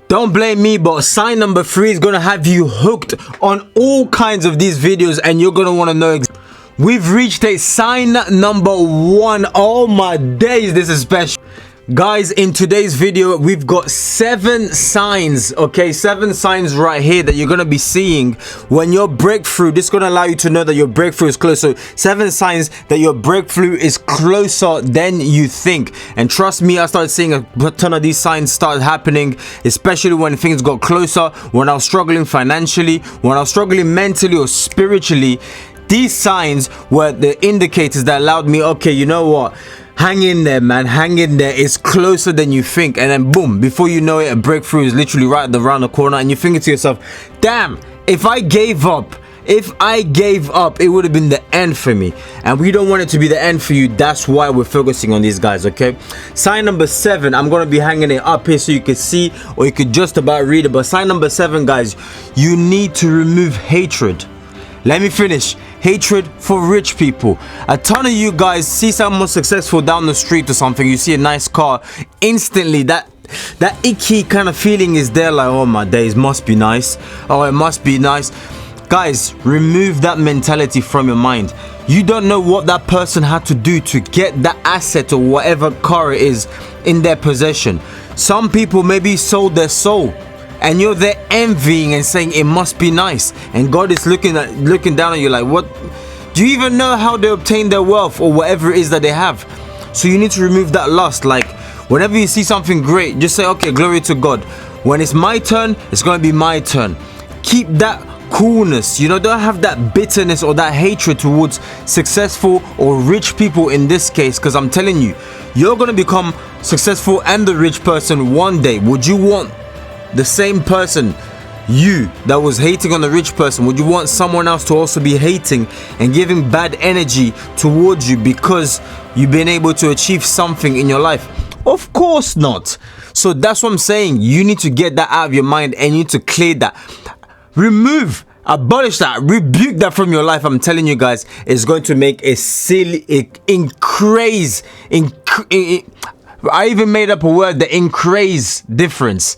Don't blame me, but sign number 3 is gonna have you hooked on all kinds of these videos, and you're gonna want to know. We've reached a sign number 1. Oh my days, this is special. Guys, in today's video, we've got 7 signs, okay? 7 signs right here that you're going to be seeing when your breakthrough, this is going to allow you to know that your breakthrough is close. So 7 signs that your breakthrough is closer than you think. And trust me, I started seeing a ton of these signs start happening, especially when things got closer, when I was struggling financially, when I was struggling mentally or spiritually. These signs were the indicators that allowed me, okay, you know what? Hang in there, man. Hang in there. It's closer than you think. And then boom, before you know it, a breakthrough is literally right around the corner. And you're thinking to yourself, damn, if I gave up, it would have been the end for me. And we don't want it to be the end for you. That's why we're focusing on these guys, okay? Sign number 7, I'm going to be hanging it up here so you can see, or you could just about read it. But sign number 7, guys, you need to remove hatred. Let me finish. Hatred for rich people. A ton of you guys see someone successful down the street or something. You see a nice car. Instantly, that icky kind of feeling is there, like, oh my days, must be nice. Oh, it must be nice. Guys, remove that mentality from your mind. You don't know what that person had to do to get that asset or whatever car it is in their possession. Some people maybe sold their soul, and you're there envying and saying it must be nice, and God is looking down at you like, what? Do you even know how they obtain their wealth or whatever it is that they have? So you need to remove that lust. Like, whenever you see something great, just say, okay, glory to God. When it's my turn, it's going to be my turn. Keep that coolness, you know, don't have that bitterness or that hatred towards successful or rich people in this case, because I'm telling you, you're going to become successful and the rich person one day. Would you want the same person, you that was hating on the rich person, would you want someone else to also be hating and giving bad energy towards you because you've been able to achieve something in your life? Of course not. So that's what I'm saying. You need to get that out of your mind, and you need to clear that. Remove, abolish that, rebuke that from your life. I'm telling you guys, it's going to make a silly, I even made up a word, the increase difference.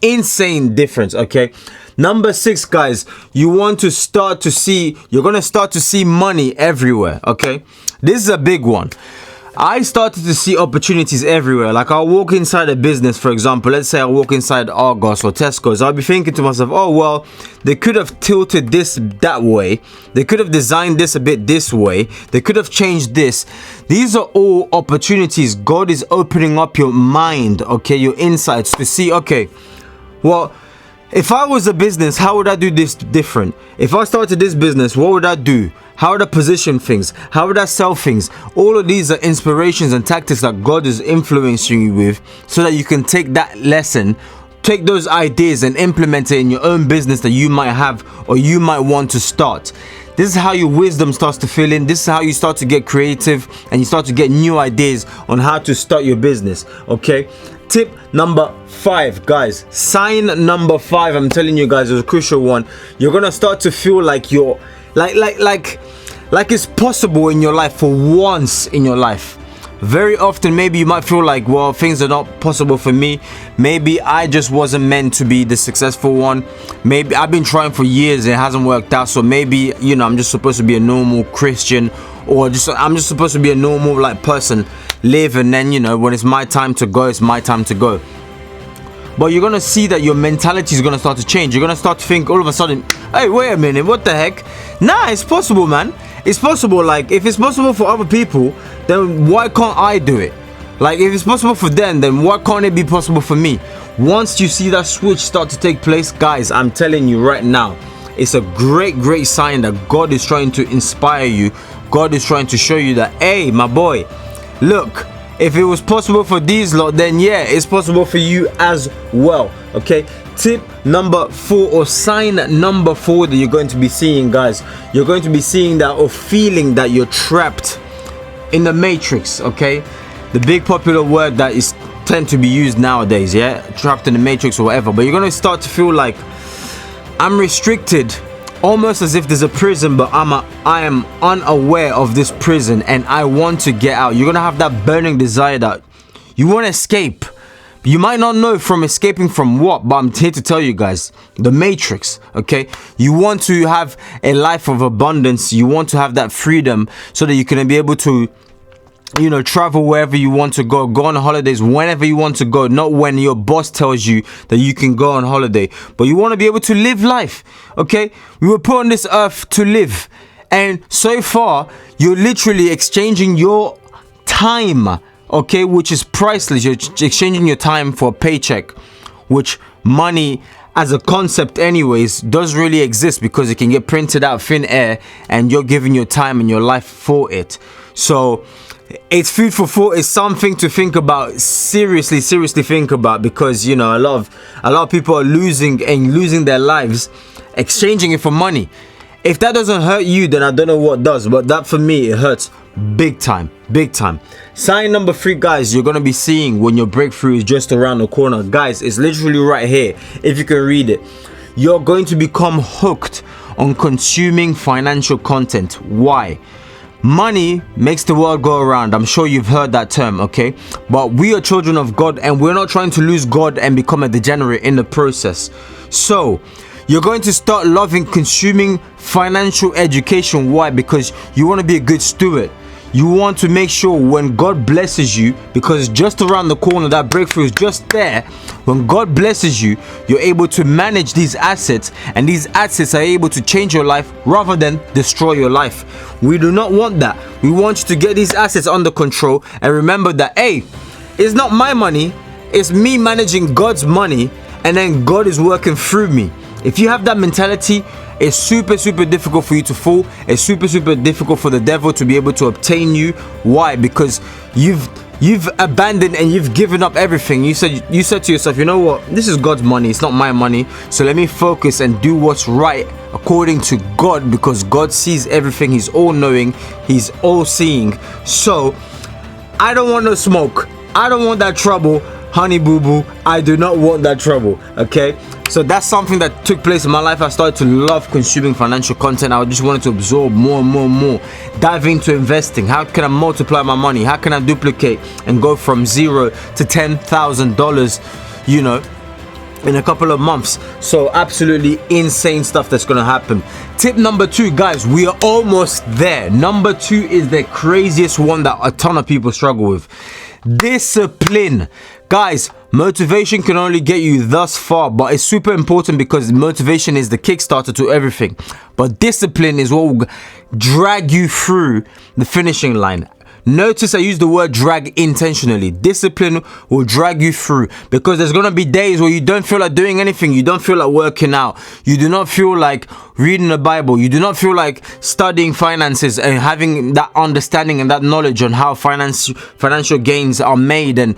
Insane difference, okay? Number 6, guys, you're going to start to see money everywhere, okay? This is a big one. I started to see opportunities everywhere. Like, I'll walk inside a business, for example. Let's say I walk inside Argos or Tesco's. I'll be thinking to myself, oh, well, they could have tilted this that way. They could have designed this a bit this way. They could have changed this. These are all opportunities. God is opening up your mind, okay, your insights to see, okay, well, if I was a business, how would I do this different? If I started this business, what would I do? How would I position things? How would I sell things? All of these are inspirations and tactics that God is influencing you with, so that you can take that lesson, take those ideas and implement it in your own business that you might have or you might want to start. This is how your wisdom starts to fill in. This is how you start to get creative and you start to get new ideas on how to start your business, okay? Tip number 5, guys. Sign number 5, I'm telling you guys, is a crucial one. You're gonna start to feel like you're like it's possible in your life for once in your life. Very often, maybe you might feel like, well, things are not possible for me. Maybe I just wasn't meant to be the successful one. Maybe I've been trying for years and it hasn't worked out. So maybe, you know, I'm just supposed to be a normal Christian, or I'm just supposed to be a normal like person, live, and then, you know, when it's my time to go, it's my time to go. But you're gonna see that your mentality is gonna start to change. You're gonna start to think all of a sudden, hey, wait a minute, what the heck? Nah, it's possible, man. It's possible. Like, if it's possible for other people, then why can't I do it? Like, if it's possible for them, then why can't it be possible for me? Once you see that switch start to take place, guys, I'm telling you right now, it's a great sign that God is trying to inspire you. God is trying to show you that, hey, my boy, look, if it was possible for these lot, then yeah, it's possible for you as well, okay? Tip number 4, or sign number 4 that you're going to be seeing, guys. You're going to be seeing that, or feeling that you're trapped in the matrix, okay? The big popular word that is tend to be used nowadays, yeah? Trapped in the matrix or whatever. But you're going to start to feel like, I'm restricted, almost as if there's a prison, but I am unaware of this prison and I want to get out. You're going to have that burning desire that you want to escape, You might not know from escaping from what, but I'm here to tell you guys, the Matrix, okay? You want to have a life of abundance. You want to have that freedom so that you can be able to, travel wherever you want to go on holidays whenever you want to go, not when your boss tells you that you can go on holiday, but you want to be able to live life, okay? We were put on this earth to live, and so far, you're literally exchanging your time, okay, which is priceless. You're exchanging your time for a paycheck, which money as a concept anyways doesn't really exist because it can get printed out thin air, and you're giving your time and your life for it. So it's food for thought. It's something to think about, seriously think about, because a lot of people are losing their lives exchanging it for money. If that doesn't hurt you, then I don't know what does, but that for me, it hurts big time. Sign number 3, guys, you're gonna be seeing when your breakthrough is just around the corner. Guys, it's literally right here. If you can read it, you're going to become hooked on consuming financial content. Why? Money makes the world go around. I'm sure you've heard that term, okay? But we are children of God, and we're not trying to lose God and become a degenerate in the process. So you're going to start loving consuming financial education. Why? Because you want to be a good steward. You want to make sure when God blesses you, because just around the corner, that breakthrough is just there. When God blesses you, you're able to manage these assets, and these assets are able to change your life rather than destroy your life. We do not want that. We want you to get these assets under control and remember that, hey, it's not my money, it's me managing God's money, and then God is working through me. If you have that mentality, it's super difficult for you to fall. It's super difficult for the devil to be able to obtain you. Why? Because you've abandoned and you've given up everything. You said to yourself, you know what? This is God's money. It's not my money. So let me focus and do what's right according to God, because God sees everything. He's all knowing. He's all seeing. So I don't want no smoke. I don't want that trouble. Honey boo boo, I do not want that trouble, okay? So that's something that took place in my life. I started to love consuming financial content. I just wanted to absorb more and more. Dive into investing. How can I multiply my money? How can I duplicate and go from $0 to $10,000, in a couple of months? So absolutely insane stuff that's gonna happen. Tip number 2, guys, we are almost there. Number 2 is the craziest one that a ton of people struggle with. Discipline. Guys, motivation can only get you thus far, but it's super important because motivation is the kickstarter to everything. But discipline is what will drag you through the finishing line. Notice I use the word drag intentionally. Discipline will drag you through, because there's going to be days where you don't feel like doing anything. You don't feel like working out. You do not feel like reading the Bible. You do not feel like studying finances and having that understanding and that knowledge on how financial gains are made, and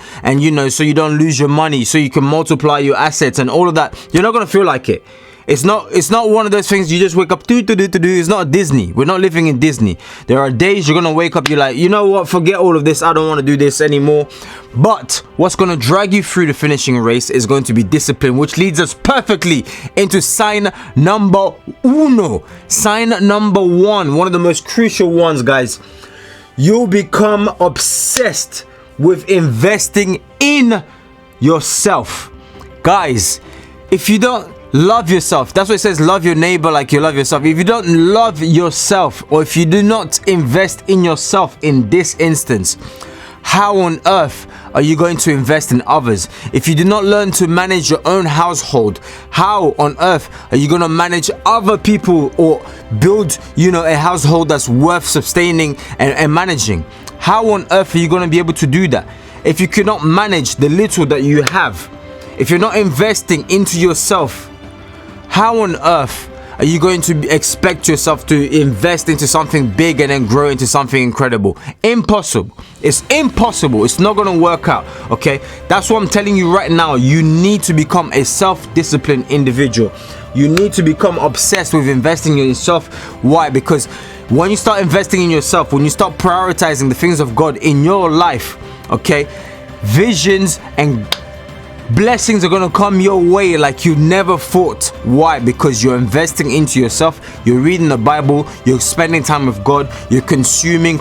so you don't lose your money, so you can multiply your assets and all of that. You're not going to feel like it. It's not one of those things you just wake up do. It's not Disney. We're not living in Disney. There are days you're gonna wake up, you're like, you know what, forget all of this, I don't want to do this anymore. But what's gonna drag you through the finishing race is going to be discipline, which leads us perfectly into sign number 1. Sign number 1, one of the most crucial ones, guys. You'll become obsessed with investing in yourself. Guys, if you don't love yourself, that's what it says, love your neighbor like you love yourself. If you don't love yourself, or if you do not invest in yourself in this instance, how on earth are you going to invest in others? If you do not learn to manage your own household, how on earth are you going to manage other people or build, a household that's worth sustaining and managing? How on earth are you going to be able to do that if you cannot manage the little that you have? If you're not investing into yourself, how on earth are you going to expect yourself to invest into something big and then grow into something incredible? Impossible. It's impossible. It's not going to work out, okay? That's what I'm telling you right now. You need to become a self-disciplined individual. You need to become obsessed with investing in yourself. Why? Because when you start investing in yourself, when you start prioritizing the things of God in your life, okay, visions and blessings are going to come your way like you never thought. Why? Because you're investing into yourself. You're reading the Bible. You're spending time with God. You're consuming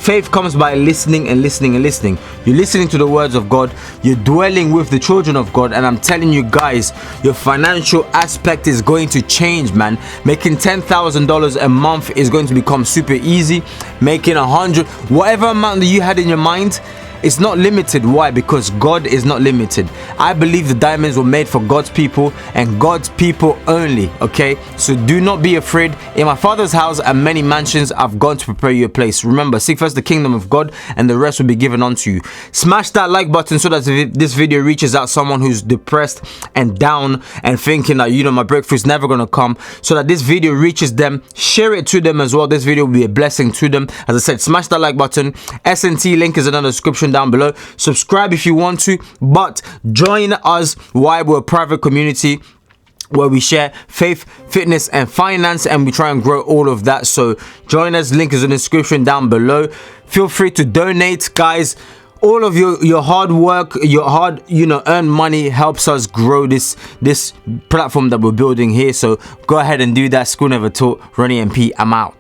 Faith comes by listening and listening and listening. You're listening to the words of God. You're dwelling with the children of God. And I'm telling you guys, your financial aspect is going to change, man. Making $10,000 a month is going to become super easy. Making 100, whatever amount that you had in your mind, it's not limited. Why? Because God is not limited. I believe the diamonds were made for God's people and God's people only, okay? So do not be afraid. In my Father's house are many mansions. I've gone to prepare you a place. Remember, seek first the kingdom of God and the rest will be given unto you. Smash that like button so that this video reaches out someone who's depressed and down and thinking that, you know, my breakthrough's never gonna come, so that this video reaches them. Share it to them as well. This video will be a blessing to them. As I said, smash that like button. S&T link is in the description down below. Subscribe if you want to, but join us. Why? We're a private community where we share faith, fitness and finance, and we try and grow all of that. So join us. Link is in the description down below. Feel free to donate, guys. All of your hard work, your hard, earned money helps us grow this platform that we're building here. So go ahead and do that. School Never Taught. Ronnie MP, I'm out.